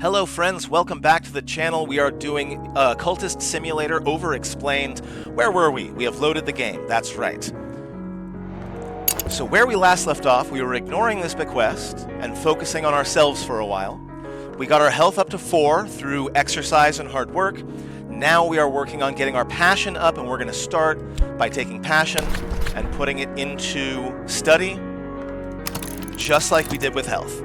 Hello friends, welcome back to the channel. We are doing Cultist Simulator Overexplained. Where were we? We have loaded the game, that's right. So where we last left off, we were ignoring this bequest and focusing on ourselves for a while. We got our health up to 4 through exercise and hard work. Now we are working on getting our passion up, and we're going to start by taking passion and putting it into study, just like we did with health.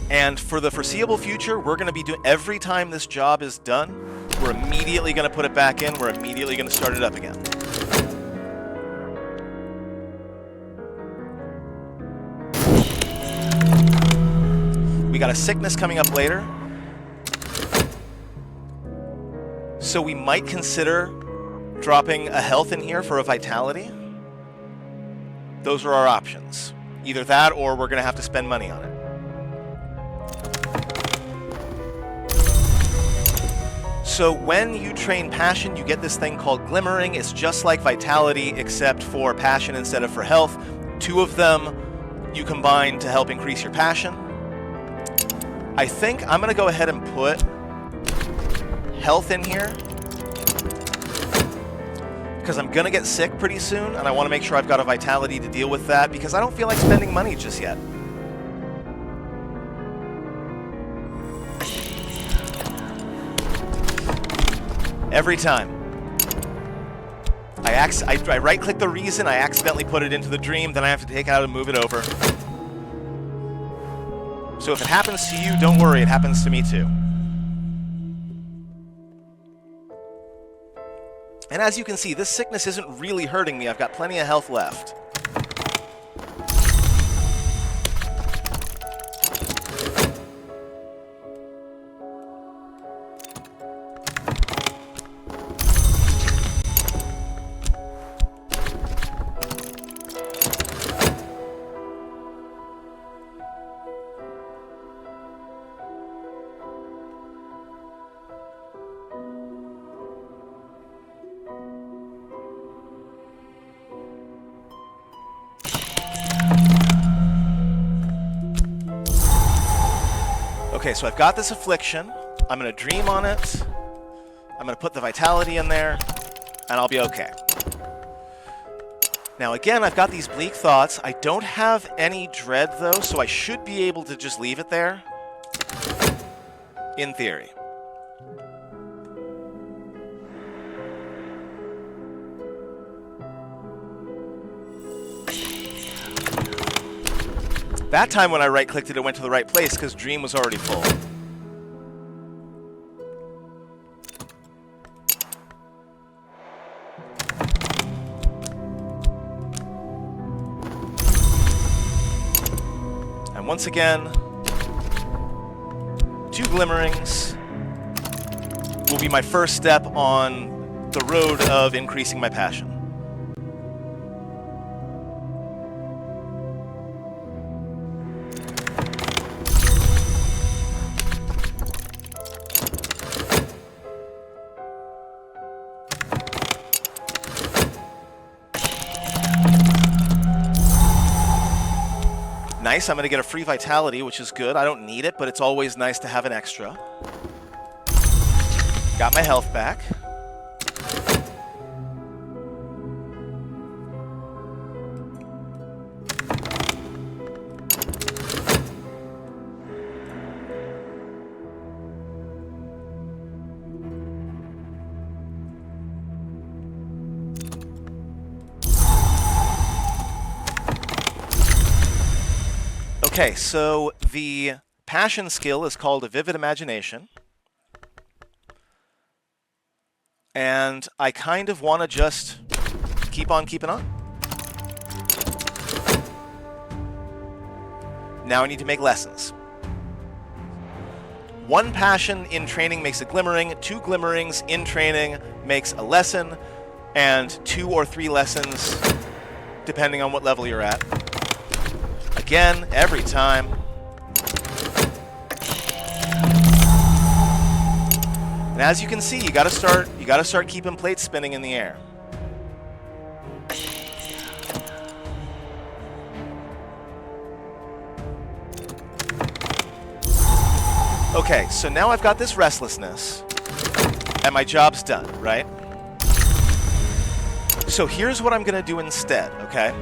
And for the foreseeable future, we're going to be doing, every time this job is done, we're immediately going to put it back in, we're immediately going to start it up again. We got a sickness coming up later. So we might consider dropping a health in here for a vitality. Those are our options. Either that or we're going to have to spend money on it. So when you train passion, you get this thing called glimmering. It's just like vitality, except for passion instead of for health. 2 of them you combine to help increase your passion. I think I'm going to go ahead and put health in here, because I'm going to get sick pretty soon, and I want to make sure I've got a vitality to deal with that, because I don't feel like spending money just yet. Every time. I right-click the reason, I accidentally put it into the dream, then I have to take it out and move it over. So if it happens to you, don't worry, it happens to me too. And as you can see, this sickness isn't really hurting me. I've got plenty of health left. Okay, so I've got this affliction. I'm going to dream on it. I'm going to put the vitality in there, and I'll be okay. Now again, I've got these bleak thoughts. I don't have any dread though, so I should be able to just leave it there. In theory. That time when I right-clicked it, it went to the right place because Dream was already full. And once again, 2 glimmerings will be my first step on the road of increasing my passion. Nice, I'm going to get a free vitality, which is good. I don't need it, but it's always nice to have an extra. Got my health back. Okay, so the passion skill is called a vivid imagination. And I kind of want to just keep on keeping on. Now I need to make lessons. 1 passion in training makes a glimmering, 2 glimmerings in training makes a lesson, and 2 or 3 lessons, depending on what level you're at. Again, every time. And as you can see, you gotta start keeping plates spinning in the air. Okay, so now I've got this restlessness, and my job's done, right? So here's what I'm going to do instead, okay?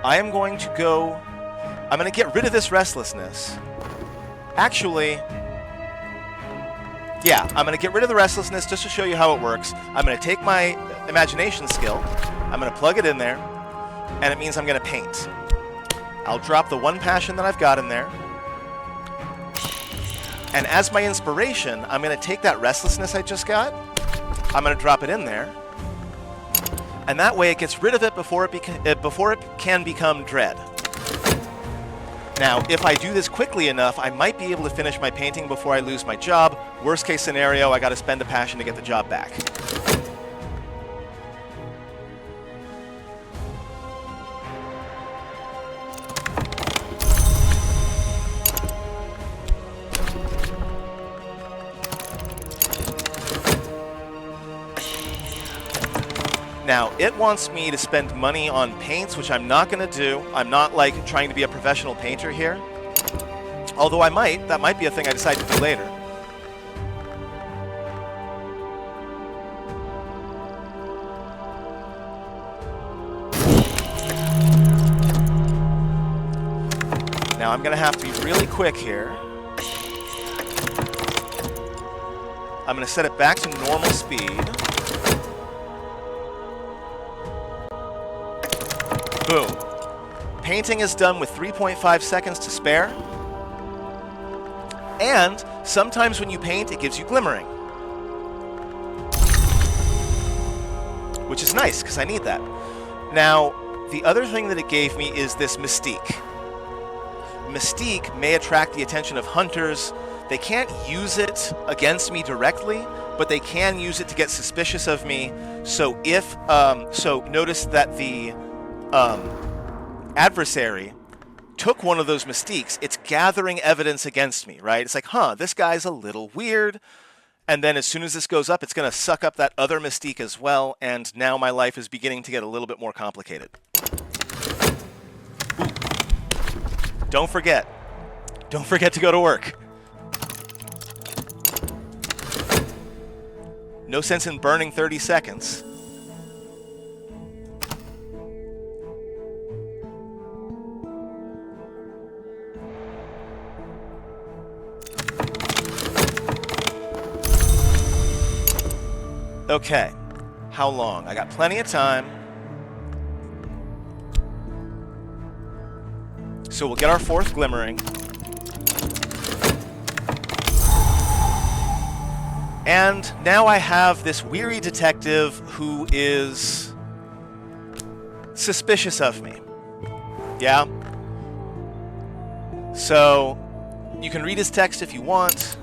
I'm going to get rid of this restlessness. Actually, yeah, I'm going to get rid of the restlessness just to show you how it works. I'm going to take my imagination skill, I'm going to plug it in there, and it means I'm going to paint. I'll drop the one passion that I've got in there. And as my inspiration, I'm going to take that restlessness I just got, I'm going to drop it in there, and that way it gets rid of it before it can become dread. Now, if I do this quickly enough, I might be able to finish my painting before I lose my job. Worst case scenario, I got to spend a passion to get the job back. Now, it wants me to spend money on paints, which I'm not going to do. I'm not, like, trying to be a professional painter here. Although I might. That might be a thing I decide to do later. Now, I'm going to have to be really quick here. I'm going to set it back to normal speed. Boom. Painting is done with 3.5 seconds to spare. And sometimes when you paint, it gives you glimmering. Which is nice, because I need that. Now, the other thing that it gave me is this mystique. Mystique may attract the attention of hunters. They can't use it against me directly, but they can use it to get suspicious of me. So notice that the adversary took one of those mystiques. It's gathering evidence against me, right? It's like, huh, this guy's a little weird. And then as soon as this goes up, it's going to suck up that other mystique as well. And now my life is beginning to get a little bit more complicated. Ooh. Don't forget to go to work. No sense in burning 30 seconds. Okay, how long? I got plenty of time. So we'll get our fourth glimmering. And now I have this weary detective who is suspicious of me. Yeah? So you can read his text if you want.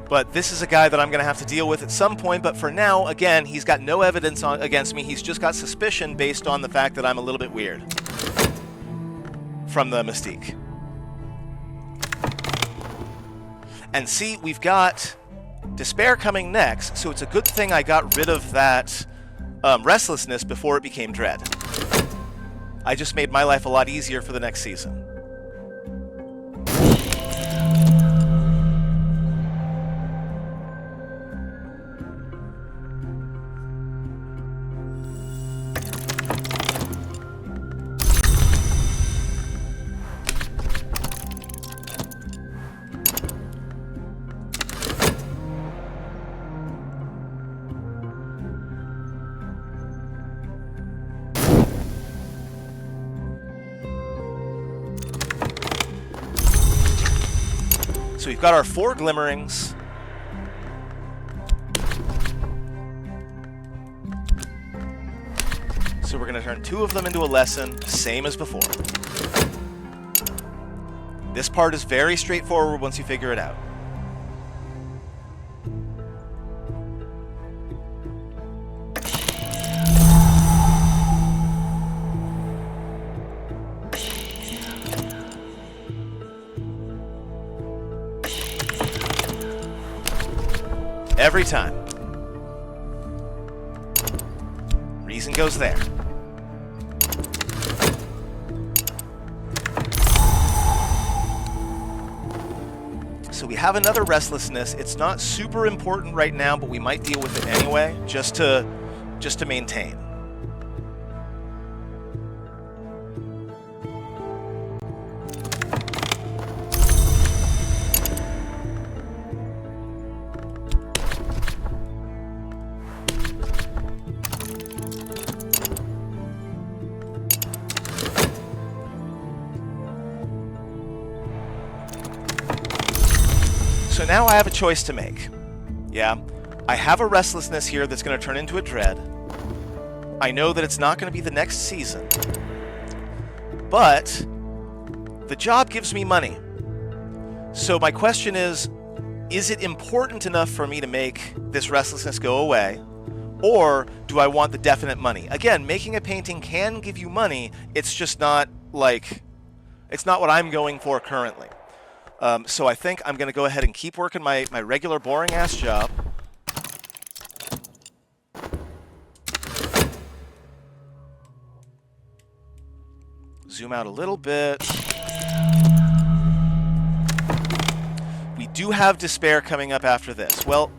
But this is a guy that I'm going to have to deal with at some point. But for now, again, he's got no evidence against me. He's just got suspicion based on the fact that I'm a little bit weird from the mystique. And see, we've got despair coming next. So it's a good thing I got rid of that restlessness before it became dread. I just made my life a lot easier for the next season. So we've got our 4 glimmerings. So we're going to turn 2 of them into a lesson, same as before. This part is very straightforward once you figure it out. Every time. Reason goes there. So we have another restlessness. It's not super important right now, but we might deal with it anyway, just to maintain. So now I have a choice to make. Yeah, I have a restlessness here that's going to turn into a dread. I know that it's not going to be the next season. But the job gives me money. So my question is it important enough for me to make this restlessness go away? Or do I want the definite money? Again, making a painting can give you money. It's just not like, it's not what I'm going for currently. So I think I'm going to go ahead and keep working my regular boring-ass job. Zoom out a little bit. We do have despair coming up after this. Well,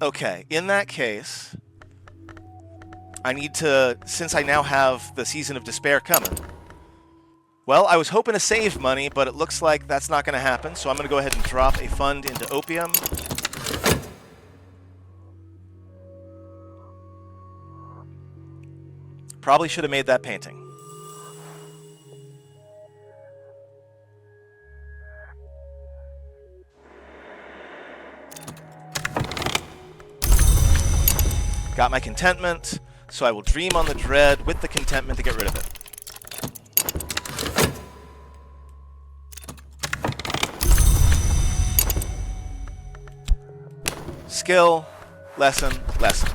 okay, in that case, I need to, since I now have the season of despair coming, well, I was hoping to save money, but it looks like that's not going to happen, so I'm going to go ahead and drop a fund into opium. Probably should have made that painting. Got my contentment, so I will dream on the dread with the contentment to get rid of it. Skill, lesson, lesson.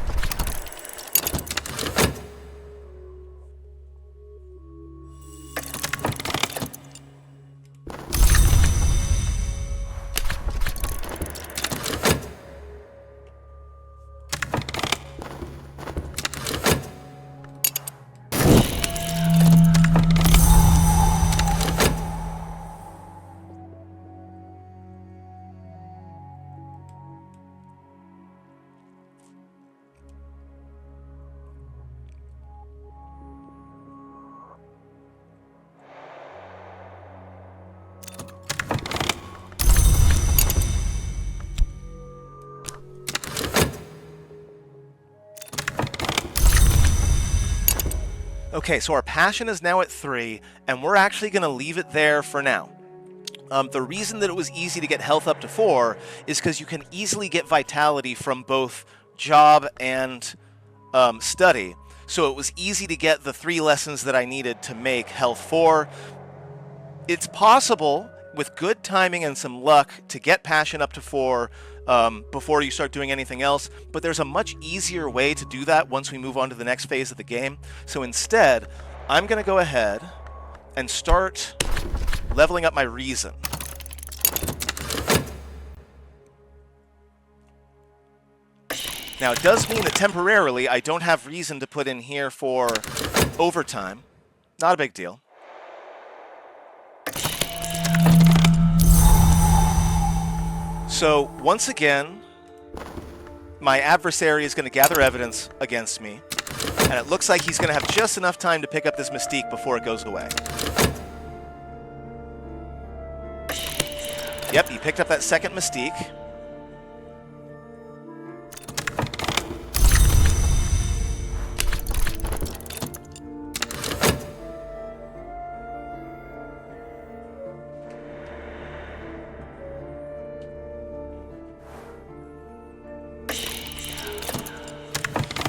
Okay, so our passion is now at 3, and we're actually going to leave it there for now. The reason that it was easy to get health up to 4 is because you can easily get vitality from both job and study. So it was easy to get the 3 lessons that I needed to make health 4. It's possible, with good timing and some luck, to get passion up to 4 before you start doing anything else, but there's a much easier way to do that once we move on to the next phase of the game. So instead, I'm going to go ahead and start leveling up my reason. Now, it does mean that temporarily I don't have reason to put in here for overtime. Not a big deal. So, once again, my adversary is going to gather evidence against me, and it looks like he's going to have just enough time to pick up this mystique before it goes away. Yep, he picked up that second mystique.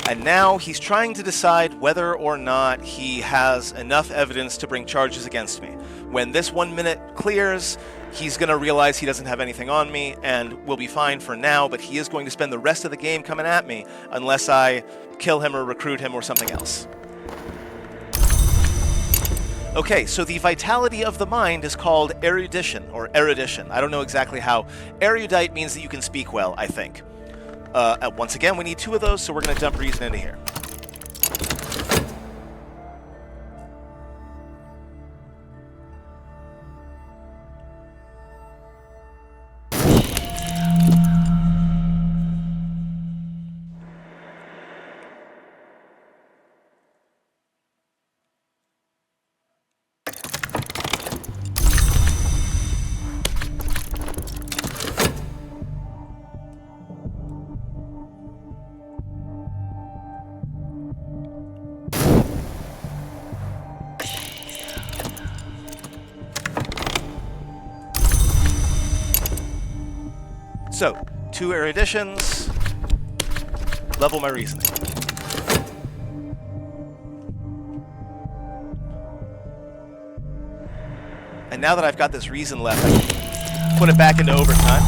And now he's trying to decide whether or not he has enough evidence to bring charges against me. When this 1 minute clears, he's going to realize he doesn't have anything on me, and we'll be fine for now, but he is going to spend the rest of the game coming at me unless I kill him or recruit him or something else. Okay, so the vitality of the mind is called erudition, or erudition. I don't know exactly how. Erudite means that you can speak well, I think. Once again, we need 2 of those, so we're going to dump reason into here. So, 2 eruditions, level my reasoning. And now that I've got this reason left, I can put it back into overtime.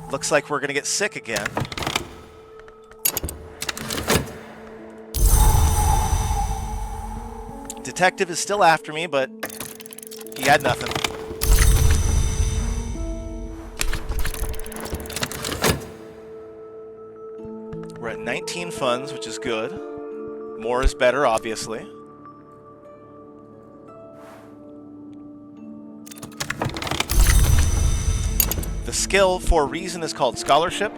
Looks like we're going to get sick again. Detective is still after me, but he had nothing. We're at 19 funds, which is good. More is better, obviously. The skill for reason is called scholarship.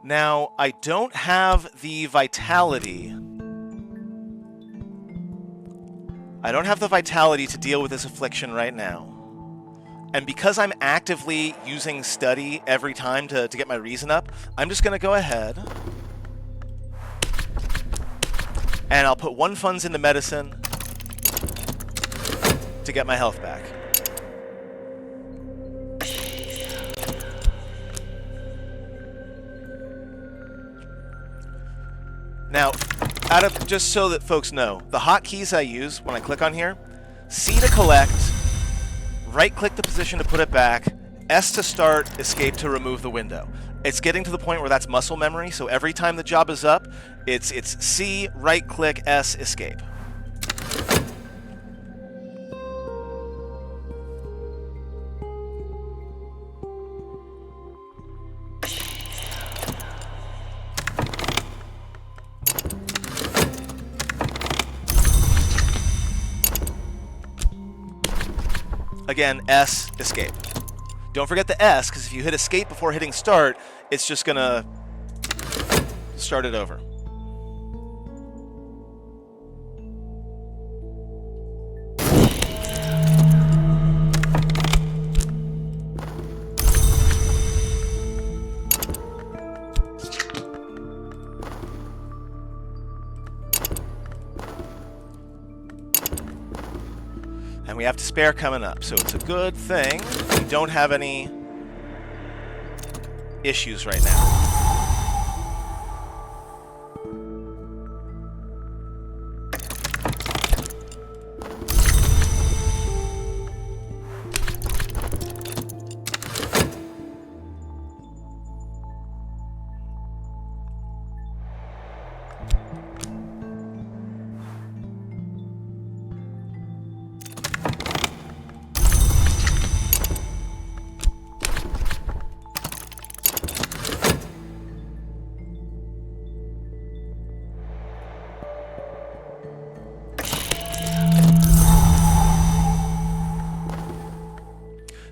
Now, I don't have the vitality. I don't have the vitality to deal with this affliction right now. And because I'm actively using study every time to get my reason up, I'm just going to go ahead. And I'll put 1 funds into medicine to get my health back. Now, just so that folks know, the hotkeys I use when I click on here, C to collect, right-click the position to put it back, S to start, escape to remove the window. It's getting to the point where that's muscle memory, so every time the job is up, it's C, right-click, S, escape. Again, S, escape. Don't forget the S, because if you hit escape before hitting start, it's just going to start it over. And we have to spare coming up, so it's a good thing we don't have any issues right now.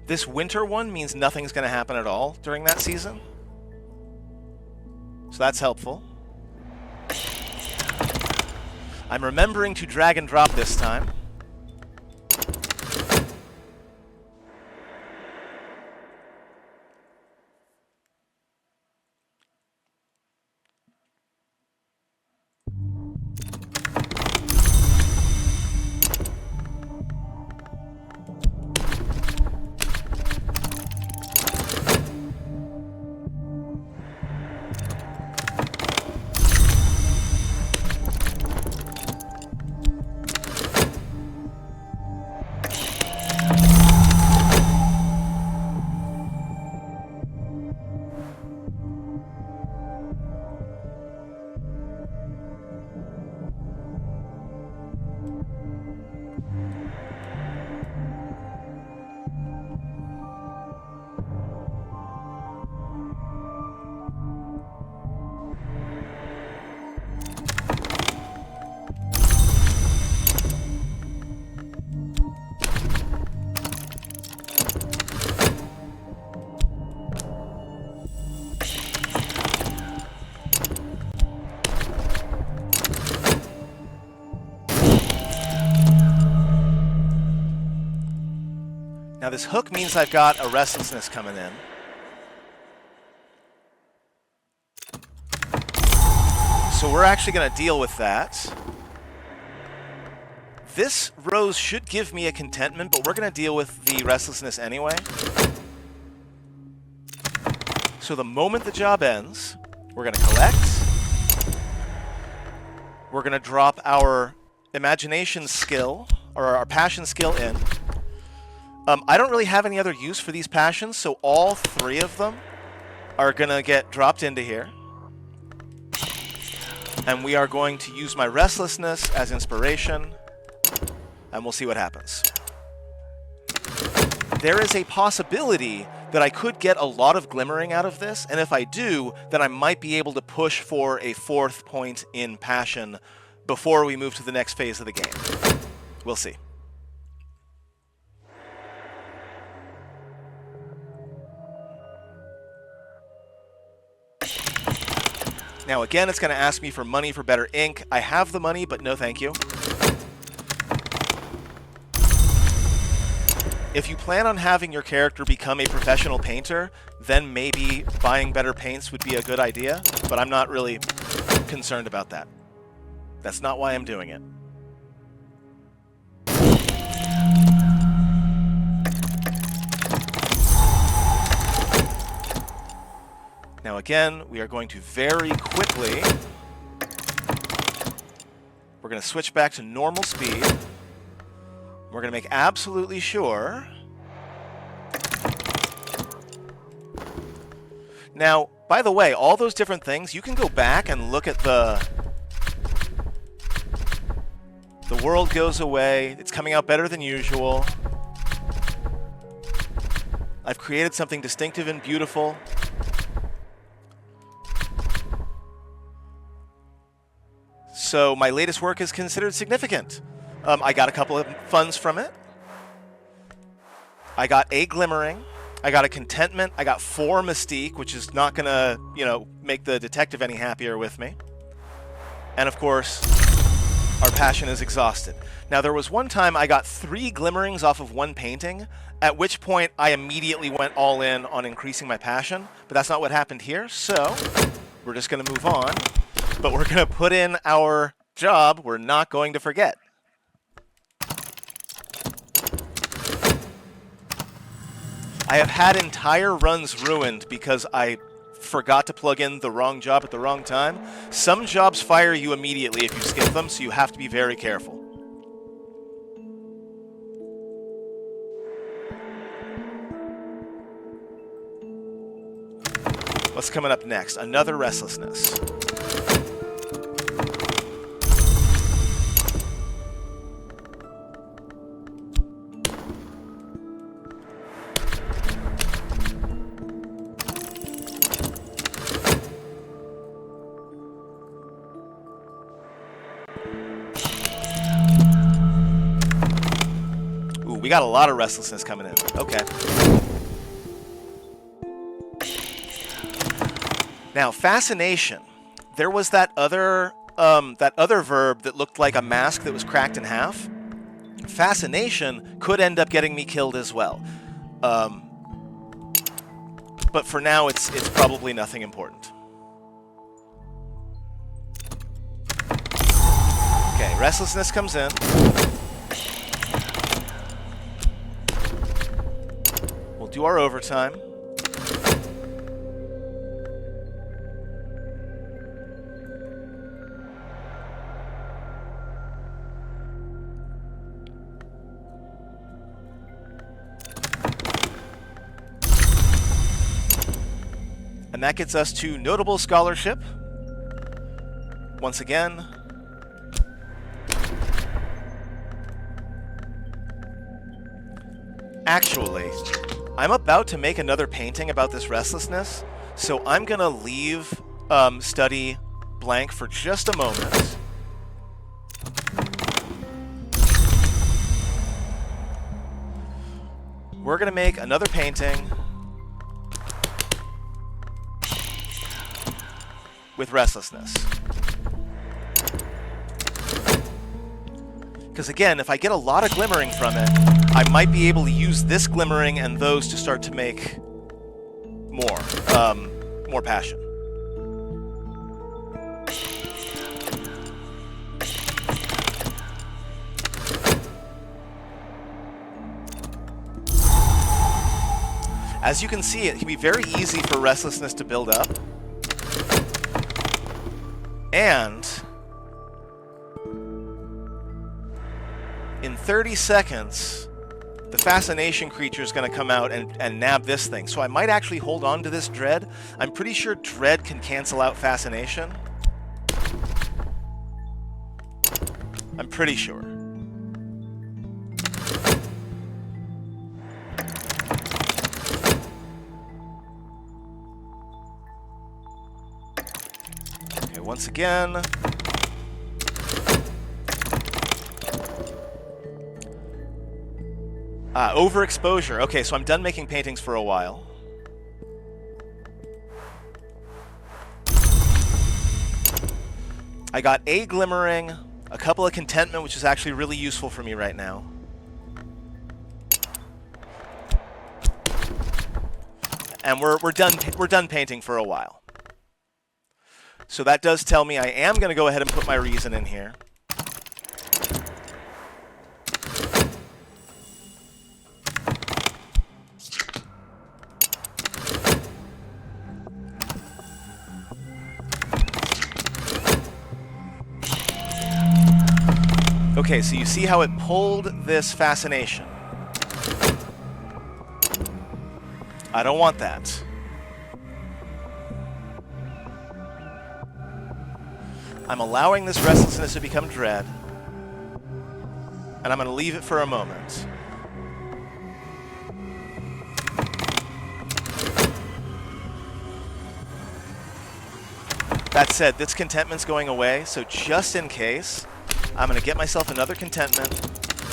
This winter one means nothing's going to happen at all during that season. So that's helpful. I'm remembering to drag and drop this time. Now this hook means I've got a restlessness coming in. So we're actually going to deal with that. This rose should give me a contentment, but we're going to deal with the restlessness anyway. So the moment the job ends, we're going to collect. We're going to drop our imagination skill, or our passion skill in. I don't really have any other use for these passions, so all three of them are going to get dropped into here. And we are going to use my restlessness as inspiration, and we'll see what happens. There is a possibility that I could get a lot of glimmering out of this, and if I do, then I might be able to push for a 4th point in passion before we move to the next phase of the game. We'll see. Now again, it's going to ask me for money for better ink. I have the money, but no thank you. If you plan on having your character become a professional painter, then maybe buying better paints would be a good idea, but I'm not really concerned about that. That's not why I'm doing it. Now again, we are going to very quickly, we're going to switch back to normal speed. We're going to make absolutely sure. Now, by the way, all those different things, you can go back and look at the world goes away. It's coming out better than usual. I've created something distinctive and beautiful. So my latest work is considered significant. I got a couple of funds from it. I got a glimmering. I got a contentment. I got 4 mystique, which is not going to, make the detective any happier with me. And of course, our passion is exhausted. Now, there was one time I got 3 glimmerings off of 1 painting, at which point I immediately went all in on increasing my passion, but that's not what happened here, so we're just going to move on. But we're going to put in our job we're not going to forget. I have had entire runs ruined because I forgot to plug in the wrong job at the wrong time. Some jobs fire you immediately if you skip them, so you have to be very careful. What's coming up next? Another restlessness. We got a lot of restlessness coming in. Okay. Now, fascination. There was that other verb that looked like a mask that was cracked in half. Fascination could end up getting me killed as well. But for now, it's probably nothing important. Okay, restlessness comes in. Do our overtime. And that gets us to notable scholarship. Once again. Actually, I'm about to make another painting about this restlessness, so I'm going to leave study blank for just a moment. We're going to make another painting with restlessness. Because again, if I get a lot of glimmering from it, I might be able to use this glimmering and those to start to make more passion. As you can see, it can be very easy for restlessness to build up. And in 30 seconds, the fascination creature is going to come out and nab this thing. So I might actually hold on to this dread. I'm pretty sure dread can cancel out fascination. I'm pretty sure. Okay, once again. Overexposure. Okay, so I'm done making paintings for a while. I got a glimmering, a couple of contentment, which is actually really useful for me right now. And we're done painting for a while. So that does tell me I am going to go ahead and put my reason in here. Okay, so you see how it pulled this fascination. I don't want that. I'm allowing this restlessness to become dread, and I'm going to leave it for a moment. That said, this contentment's going away, so just in case, I'm going to get myself another contentment,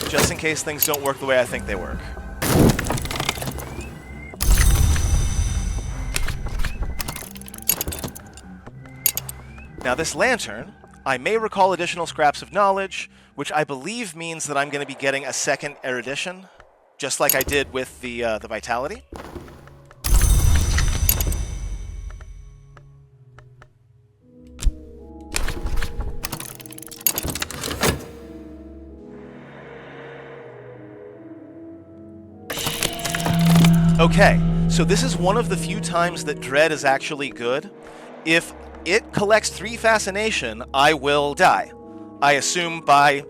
just in case things don't work the way I think they work. Now this lantern, I may recall additional scraps of knowledge, which I believe means that I'm going to be getting a second erudition, just like I did with the vitality. Okay, so this is one of the few times that dread is actually good. If it collects 3 fascination, I will die. I assume by,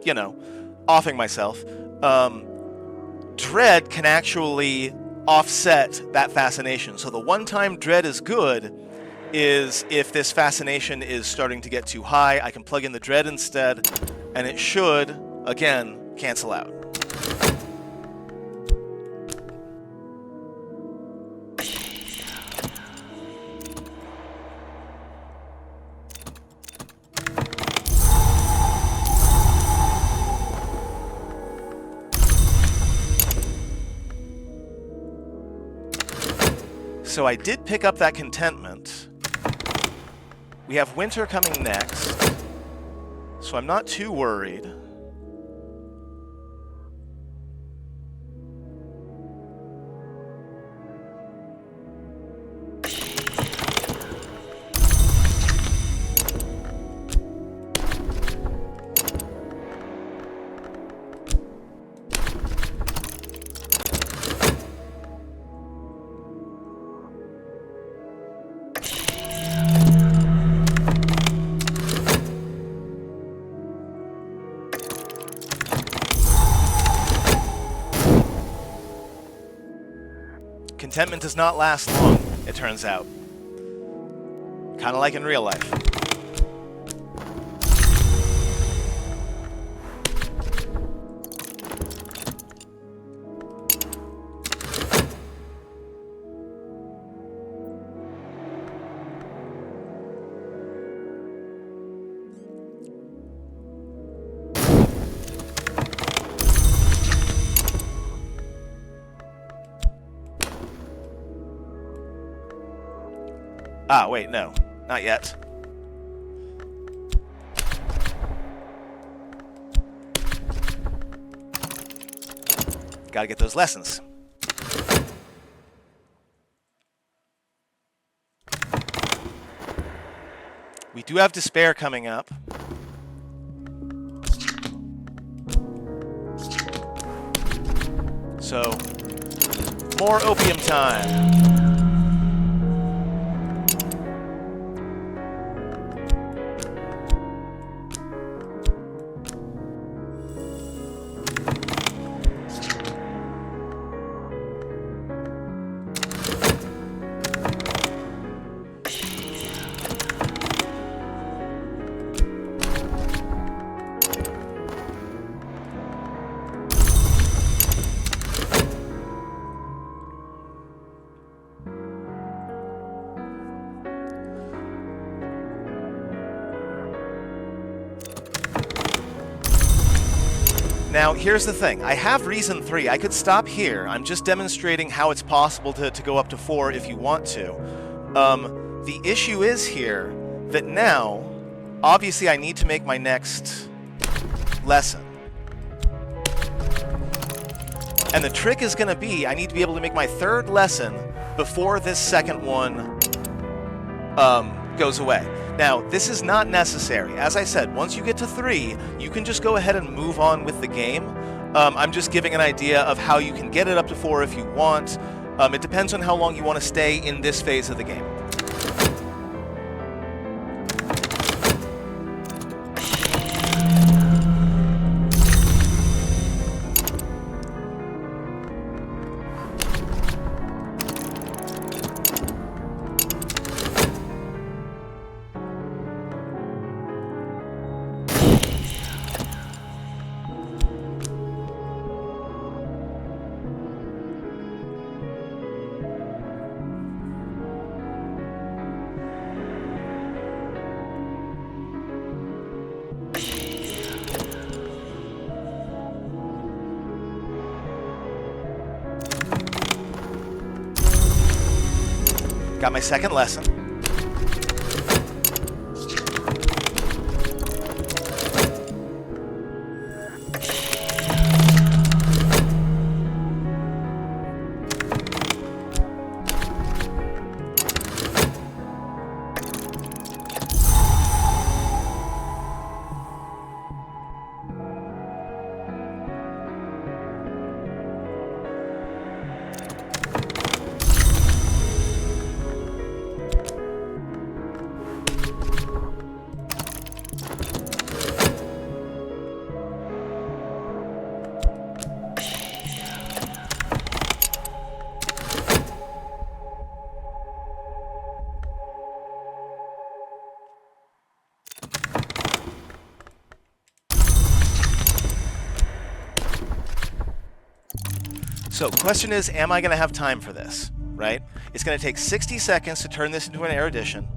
you know, offing myself. Dread can actually offset that fascination. So the one time dread is good is if this fascination is starting to get too high, I can plug in the dread instead, and it should, again, cancel out. So I did pick up that contentment. We have winter coming next, so I'm not too worried. Contentment does not last long, it turns out. Kind of like in real life. Ah, wait, no. Not yet. Gotta get those lessons. We do have despair coming up. So, more opium time. Now, here's the thing. I have reason 3. I could stop here. I'm just demonstrating how it's possible to go up to 4 if you want to. The issue is here that now, obviously, I need to make my next lesson. And the trick is going to be, I need to be able to make my 3rd lesson before this second one goes away. Now, this is not necessary. As I said, once you get to 3, you can just go ahead and move on with the game. I'm just giving an idea of how you can get it up to 4 if you want. It depends on how long you want to stay in this phase of the game. Got my second lesson. So, question is, am I going to have time for this, right? It's going to take 60 seconds to turn this into an erudition.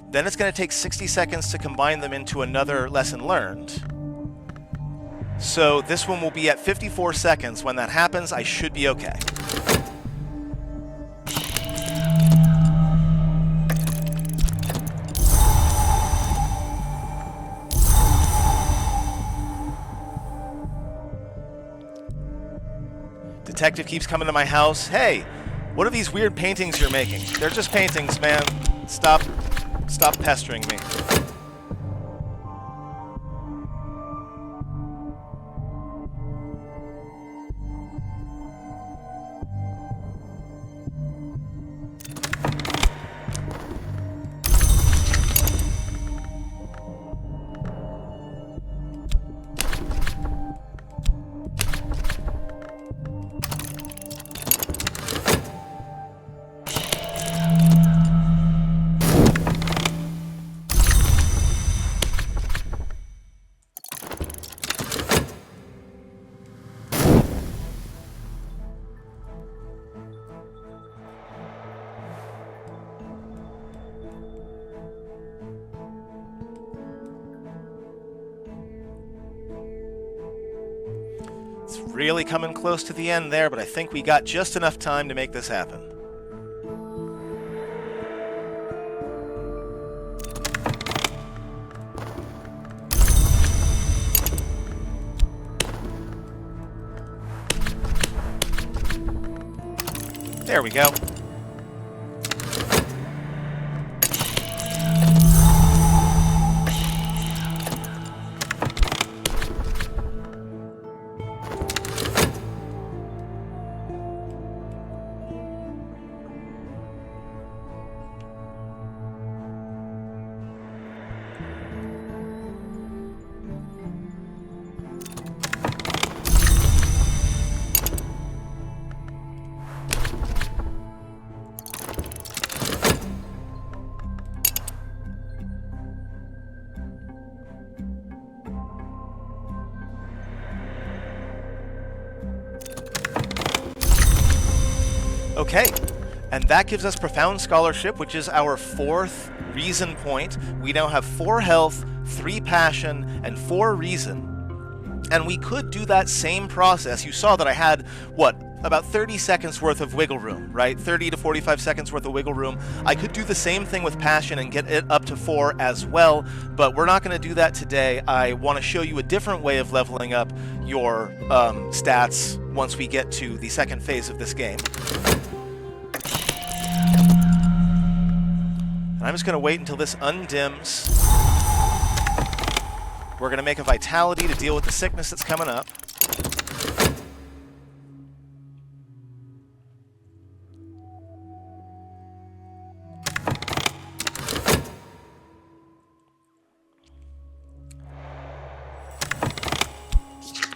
Then it's going to take 60 seconds to combine them into another lesson learned. So this one will be at 54 seconds. When that happens, I should be okay. Detective keeps coming to my house. Hey, what are these weird paintings you're making? They're just paintings, man. Stop pestering me. Really coming close to the end there, but I think we got just enough time to make this happen. There we go. Okay, and that gives us Profound Scholarship, which is our 4th reason point. We now have 4 health, 3 passion, and 4 reason. And we could do that same process. You saw that I had, what, about 30 seconds worth of wiggle room, right? 30 to 45 seconds worth of wiggle room. I could do the same thing with passion and get it up to 4 as well, but we're not going to do that today. I want to show you a different way of leveling up your stats once we get to the second phase of this game. And I'm just going to wait until this undims. We're going to make a vitality to deal with the sickness that's coming up.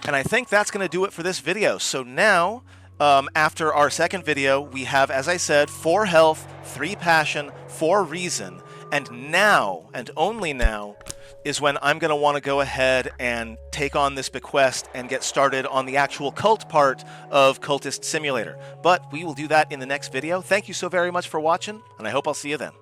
And I think that's going to do it for this video. So now, after our second video, we have, as I said, 4 health, 3 passion, 4 reason. And now, and only now, is when I'm going to want to go ahead and take on this bequest and get started on the actual cult part of Cultist Simulator. But we will do that in the next video. Thank you so very much for watching, and I hope I'll see you then.